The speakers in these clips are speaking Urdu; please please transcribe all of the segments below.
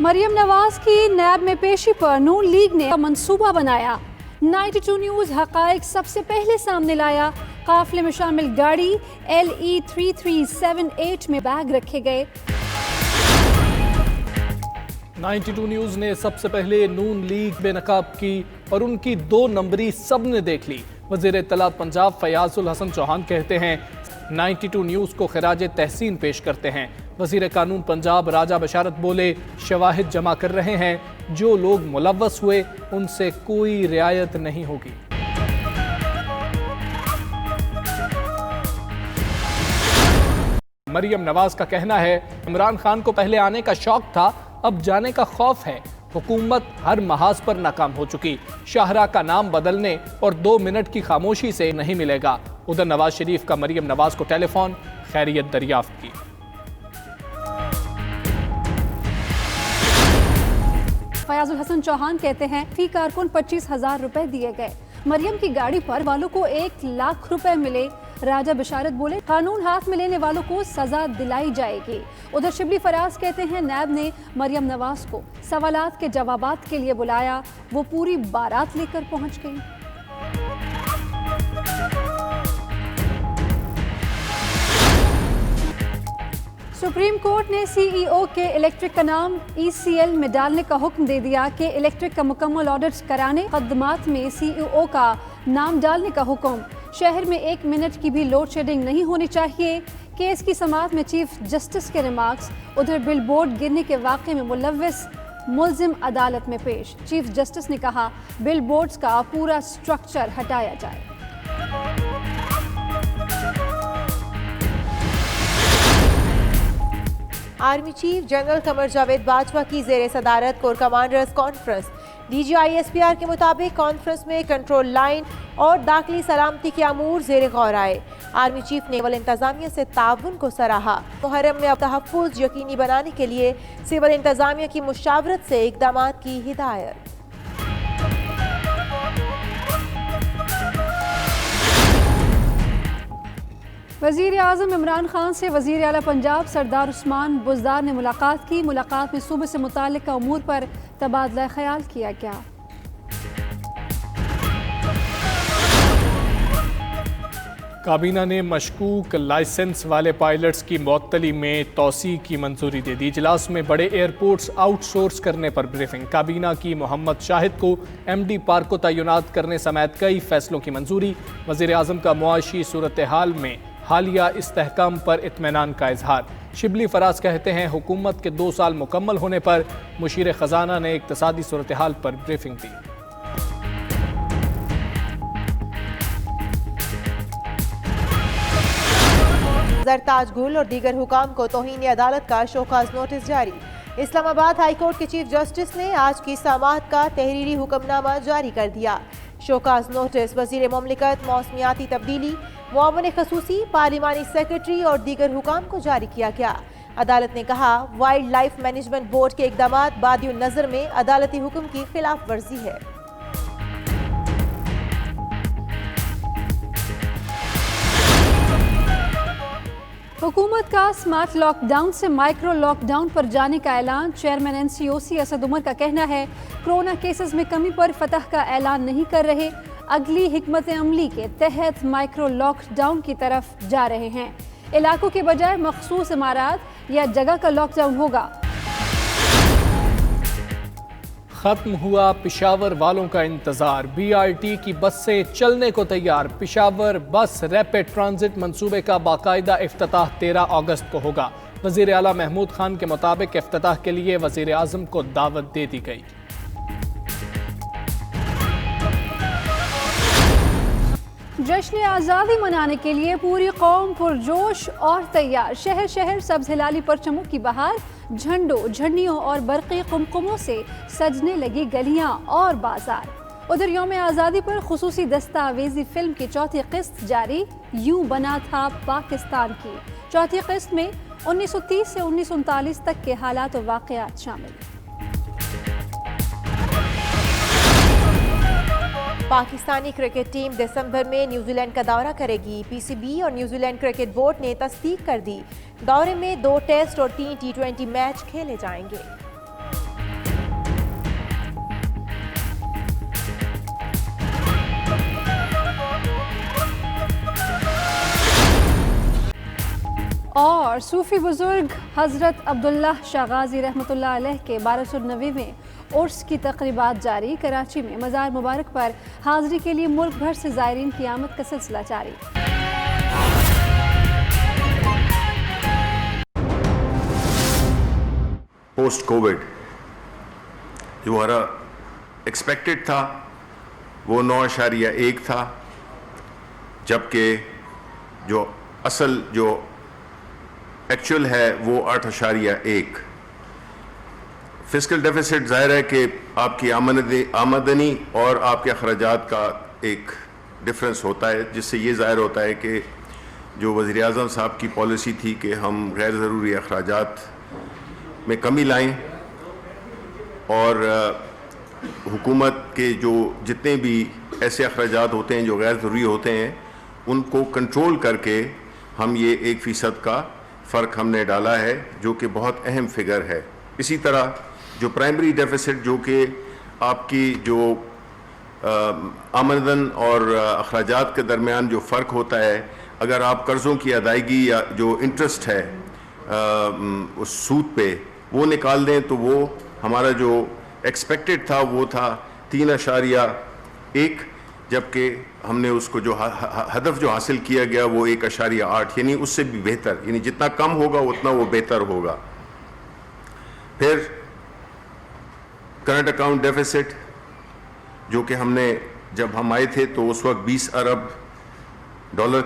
مریم نواز کی نیب میں پیشی پر نون لیگ نے منصوبہ بنایا۔ 92 نیوز حقائق سب سے پہلے سامنے لایا۔ قافلے میں شامل گاڑی LE 3378 میں بیگ رکھے گئے۔ 92 نیوز نے سب سے پہلے نون لیگ بے نقاب کی اور ان کی 2 نمبری سب نے دیکھ لی۔ وزیر اطلاعات پنجاب فیاض الحسن چوہان کہتے ہیں 92 نیوز کو خراج تحسین پیش کرتے ہیں۔ وزیر قانون پنجاب راجہ بشارت بولے شواہد جمع کر رہے ہیں، جو لوگ ملوث ہوئے ان سے کوئی رعایت نہیں ہوگی۔ مریم نواز کا کہنا ہے عمران خان کو پہلے آنے کا شوق تھا، اب جانے کا خوف ہے۔ حکومت ہر محاذ پر ناکام ہو چکی، شاہراہ کا نام بدلنے اور 2 منٹ کی خاموشی سے نہیں ملے گا۔ ادھر نواز شریف کا مریم نواز کو ٹیلی فون خیریت دریافت کی۔ فیاض الحسن چوہان کہتے ہیں فی کارکن 25,000 روپے دیے گئے۔ مریم کی گاڑی پر والوں کو 1 لاکھ روپے ملے۔ راجہ بشارت بولے قانون ہاتھ میں لینے والوں کو سزا دلائی جائے گی۔ ادھر شبلی فراز کہتے ہیں نیب نے مریم نواز کو سوالات کے جوابات کے لیے بلایا، وہ پوری بارات لے کر پہنچ گئی۔ سپریم کورٹ نے CEO کے الیکٹرک کا نام ECL میں ڈالنے کا حکم دے دیا کہ الیکٹرک کا مکمل آڈٹ کرانے مقدمات میں CEO کا نام ڈالنے کا حکم۔ شہر میں 1 منٹ کی بھی لوڈ شیڈنگ نہیں ہونی چاہیے۔ کیس کی سماعت میں چیف جسٹس کے ریمارکس۔ ادھر بل بورڈ گرنے کے واقعے میں ملوث ملزم عدالت میں پیش۔ چیف جسٹس نے کہا بل بورڈز کا پورا سٹرکچر ہٹایا جائے۔ Army chief general Qamar Javed Bajwa کی زیر صدارت corps commanders conference. DGI SPR کے مطابق کانفرنس میں کنٹرول لائن اور داخلی سلامتی کے امور زیر غور آئے۔ آرمی چیف نیول انتظامیہ سے تعاون کو سراہا۔ محرم میں تحفظ یقینی بنانے کے لیے سول انتظامیہ کی مشاورت سے اقدامات کی ہدایت۔ وزیر اعظم عمران خان سے وزیر اعلیٰ پنجاب سردار عثمان بزدار نے ملاقات کی۔ ملاقات میں صوبے سے متعلقہ امور پر تبادلہ خیال کیا گیا۔ کابینہ نے مشکوک لائسنس والے پائلٹس کی معطلی میں توسیع کی منظوری دے دی۔ اجلاس میں بڑے ایئرپورٹس آؤٹ سورس کرنے پر بریفنگ۔ کابینہ کی محمد شاہد کو MD پارک کو تعینات کرنے سمیت کئی فیصلوں کی منظوری۔ وزیر اعظم کا معاشی صورتحال میں حالیہ استحکام پر اطمینان کا اظہار۔ شبلی فراز کہتے ہیں حکومت کے 2 سال مکمل ہونے پر مشیر خزانہ نے اقتصادی صورتحال پر بریفنگ دی۔ زرتاج گل اور دیگر حکام کو توہین عدالت کا شوکاز نوٹس جاری۔ اسلام آباد ہائی کورٹ کے چیف جسٹس نے آج کی سماعت کا تحریری حکم نامہ جاری کر دیا۔ شوکاز نوٹس وزیر مملکت موسمیاتی تبدیلی، معاون خصوصی، پارلیمانی سیکرٹری اور دیگر حکام کو جاری کیا گیا۔ عدالت نے کہا وائلڈ لائف مینجمنٹ بورڈ کے اقدامات بادی النظر میں عدالتی حکم کی خلاف ورزی ہے۔ حکومت کا سمارٹ لاک ڈاؤن سے مائکرو لاک ڈاؤن پر جانے کا اعلان۔ چیئرمین NCOC اسد عمر کا کہنا ہے کرونا کیسز میں کمی پر فتح کا اعلان نہیں کر رہے، اگلی حکمت عملی کے تحت مائکرو لاک ڈاؤن کی طرف جا رہے ہیں۔ علاقوں کے بجائے مخصوص عمارات یا جگہ کا لاک ڈاؤن ہوگا۔ ختم ہوا پشاور والوں کا انتظار۔ BRT کی بس سے چلنے کو تیار۔ پشاور بس ریپڈ ٹرانزٹ منصوبے کا باقاعدہ افتتاح 13 اگست کو ہوگا۔ وزیر اعلیٰ محمود خان کے مطابق افتتاح کے لیے وزیر اعظم کو دعوت دے دی گئی۔ جشن آزادی منانے کے لیے پوری قوم پرجوش اور تیار۔ شہر شہر سبز ہلالی پرچموں کی بہار، جھنڈوں، جھنڈیوں اور برقی قمقموں سے سجنے لگی گلیاں اور بازار۔ ادھر یوم آزادی پر خصوصی دستاویزی فلم کی 4تھی قسط جاری۔ یوں بنا تھا پاکستان کی 4تھی قسط میں 1930 سے 1939 تک کے حالات و واقعات شامل۔ پاکستانی کرکٹ ٹیم دسمبر میں نیوزی لینڈ کا دورہ کرے گی۔ PCB اور نیوزی لینڈ کرکٹ بورڈ نے تصدیق کر دی۔ دورے میں 2 ٹیسٹ اور 3 T20 میچ کھیلے جائیں گے۔ اور صوفی بزرگ حضرت عبداللہ شاہ غازی رحمۃ اللہ علیہ کے 1290ویں عرس کی تقریبات جاری۔ کراچی میں مزار مبارک پر حاضری کے لیے ملک بھر سے زائرین کی آمد کا سلسلہ جاری۔ پوسٹ کووڈ جو ہمارا ایکسپیکٹڈ تھا وہ 9.1 تھا، جبکہ جو اصل جو ایکچوئل ہے وہ 8.1۔ فسکل ڈیفیسٹ ظاہر ہے کہ آپ کی آمدنی اور آپ کے اخراجات کا ایک ڈفرنس ہوتا ہے، جس سے یہ ظاہر ہوتا ہے کہ جو وزیر اعظم صاحب کی پالیسی تھی کہ ہم غیر ضروری اخراجات میں کمی لائیں اور حکومت کے جو جتنے بھی ایسے اخراجات ہوتے ہیں جو غیر ضروری ہوتے ہیں ان کو کنٹرول کر کے ہم یہ 1% کا فرق ہم نے ڈالا ہے، جو کہ بہت اہم فگر ہے۔ اسی طرح جو پرائمری ڈیفیسٹ جو کہ آپ کی جو آمدن اور اخراجات کے درمیان جو فرق ہوتا ہے، اگر آپ قرضوں کی ادائیگی یا جو انٹرسٹ ہے اس سود پہ وہ نکال دیں تو وہ ہمارا جو ایکسپیکٹڈ تھا وہ تھا 3.1، جبکہ ہم نے اس کو جو ہدف جو حاصل کیا گیا وہ 1.8، یعنی اس سے بھی بہتر، یعنی جتنا کم ہوگا اتنا وہ بہتر ہوگا۔ پھر کرنٹ اکاؤنٹ ڈیفیسٹ جو کہ ہم نے جب ہم آئے تھے تو اس وقت $20 ارب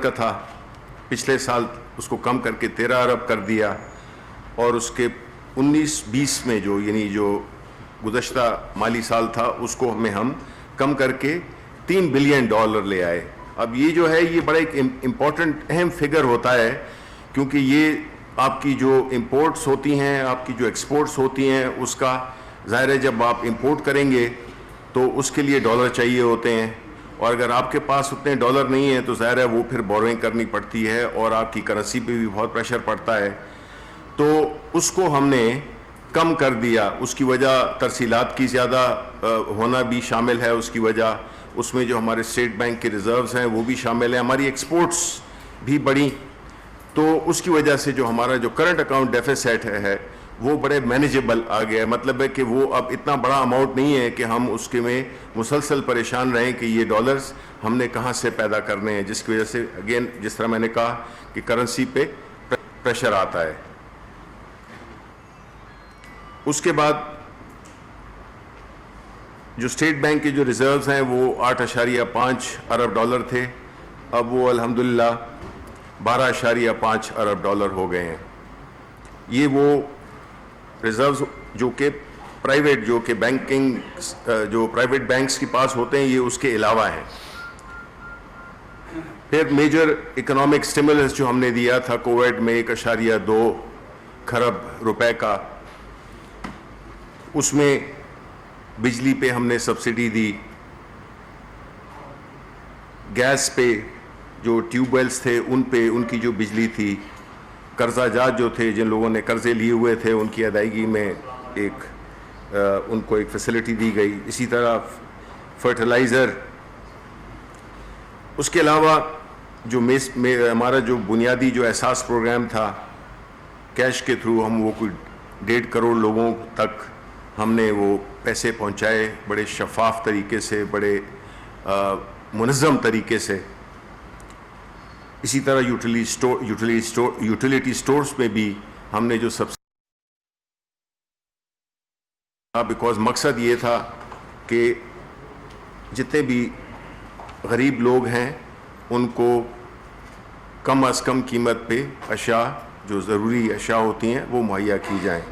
کا تھا، پچھلے سال اس کو کم کر کے 13 ارب کر دیا، اور اس کے 19-20 میں جو یعنی جو گزشتہ مالی سال تھا اس کو ہم کم کر کے $3 بلین لے آئے۔ اب یہ جو ہے یہ بڑا ایک امپورٹنٹ اہم فگر ہوتا ہے، کیونکہ یہ آپ کی جو امپورٹس ہوتی ہیں، آپ کی جو ایکسپورٹس ہوتی ہیں، اس کا ظاہر ہے جب آپ امپورٹ کریں گے تو اس کے لیے ڈالر چاہیے ہوتے ہیں، اور اگر آپ کے پاس اتنے ڈالر نہیں ہیں تو ظاہر ہے وہ پھر بوروئنگ کرنی پڑتی ہے اور آپ کی کرنسی پہ بھی بہت پریشر پڑتا ہے، تو اس کو ہم نے کم کر دیا۔ اس کی وجہ ترسیلات کی زیادہ ہونا بھی شامل ہے، اس کی وجہ اس میں جو ہمارے اسٹیٹ بینک کے ریزروز ہیں وہ بھی شامل ہیں، ہماری ایکسپورٹس بھی بڑھی، تو اس کی وجہ سے جو ہمارا جو کرنٹ اکاؤنٹ ڈیفیسٹ ہے وہ بڑے مینیجیبل آ گیا ہے۔ مطلب ہے کہ وہ اب اتنا بڑا اماؤنٹ نہیں ہے کہ ہم اس کے میں مسلسل پریشان رہیں کہ یہ ڈالرز ہم نے کہاں سے پیدا کرنے ہیں، جس کی وجہ سے اگین جس طرح میں نے کہا کہ کرنسی پہ پریشر آتا ہے۔ اس کے بعد جو اسٹیٹ بینک کے جو ریزروز ہیں وہ $8.5 ارب تھے، اب وہ الحمدللہ $12.5 ارب ہو گئے ہیں۔ یہ وہ ریزروز جو کہ پرائیویٹ جو کہ بینکنگ جو پرائیویٹ بینکس کے پاس ہوتے ہیں، یہ اس کے علاوہ ہیں۔ پھر میجر اکنامک سٹیمولس جو ہم نے دیا تھا کووڈ میں 1.2 کھرب روپے کا، اس میں بجلی پہ ہم نے سبسڈی دی، گیس پہ جو ٹیوب ویلز تھے ان پہ ان کی جو بجلی تھی، قرضہ جات جو تھے جن لوگوں نے قرضے لیے ہوئے تھے ان کی ادائیگی میں ان کو ایک فیسلٹی دی گئی۔ اسی طرح فرٹیلائزر، اس کے علاوہ جو ہمارا جو بنیادی جو احساس پروگرام تھا کیش کے تھرو، ہم وہ کوئی 1.5 کروڑ لوگوں تک ہم نے وہ پیسے پہنچائے بڑے شفاف طریقے سے، بڑے منظم طریقے سے۔ اسی طرح یوٹیلیٹی سٹورز میں بھی ہم نے جو بیکاز مقصد یہ تھا کہ جتنے بھی غریب لوگ ہیں ان کو کم از کم قیمت پہ اشیاء جو ضروری اشیاء ہوتی ہیں وہ مہیا کی جائیں۔